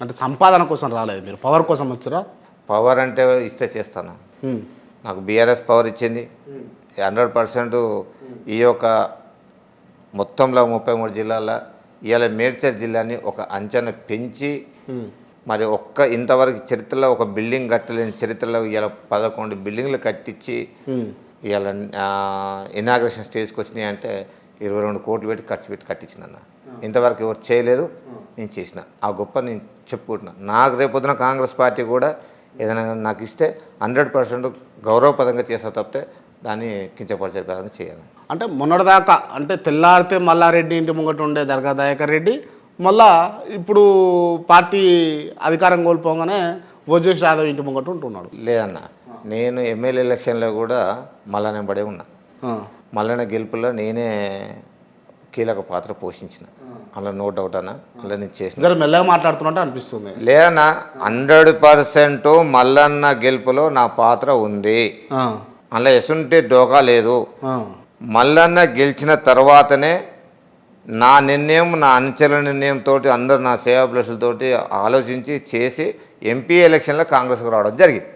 అంటే సంపాదన కోసం రాలేదు, మీరు పవర్ కోసం వచ్చారా? పవర్ అంటే ఇస్తే చేస్తాను. నాకు బీఆర్ఎస్ పవర్ ఇచ్చింది 100%. ఈ యొక్క మొత్తంలో 33 జిల్లాల్లో ఇవాళ మేడ్చల్ జిల్లాని ఒక అంచనా పెంచి మరి ఇంతవరకు చరిత్రలో ఒక బిల్డింగ్ కట్టలేని చరిత్రలో ఇవాళ 11 బిల్డింగ్లు కట్టించి ఇవాళ ఇనాగ్రేషన్ స్టేజ్కి వచ్చినాయి అంటే 22 కోట్లు పెట్టి ఖర్చు పెట్టి కట్టించిన. ఇంతవరకు ఎవరు చేయలేదు, నేను చేసిన. ఆ గొప్ప నేను చెప్పుకుంటున్నా. నాకు రేపొద్దున కాంగ్రెస్ పార్టీ కూడా ఏదైనా నాకు ఇస్తే 100% గౌరవపదంగా చేస్తా తప్పితే దాన్ని కించపరిచే పరంగా చేయాలి. అంటే మొన్నటిదాకా అంటే తెల్లారితే మల్లారెడ్డి ఇంటి ముంగట ఉండే దర్గా దయాకర్ రెడ్డి మళ్ళా ఇప్పుడు పార్టీ అధికారం కోల్పోగానే ఓజేష్ యాదవ్ ఇంటి ముంగట ఉంటున్నాడు. లేదన్న, నేను ఎమ్మెల్యే ఎలక్షన్లో కూడా మల్లన్న పడే ఉన్నా. మల్లన్న గెలుపులో నేనే కీలక పాత్ర పోషించిన. అలా నో డౌట్ అన్న, అలా నేను చేసిన. జర మెల్లగా మాట్లాడుతున్నట్టు అనిపిస్తుంది. లేదన్నా, 100% మల్లన్న గెలుపులో నా పాత్ర ఉంది. అలా ఎసుంటే డోకా లేదు. మల్లన్న గెలిచిన తర్వాతనే నా నిర్ణయం, నా అనుచరుల నిర్ణయంతో అందరు నా సేవా ప్లస్లతోటి ఆలోచించి చేసి ఎంపీ ఎలక్షన్లో కాంగ్రెస్కు రావడం జరిగింది.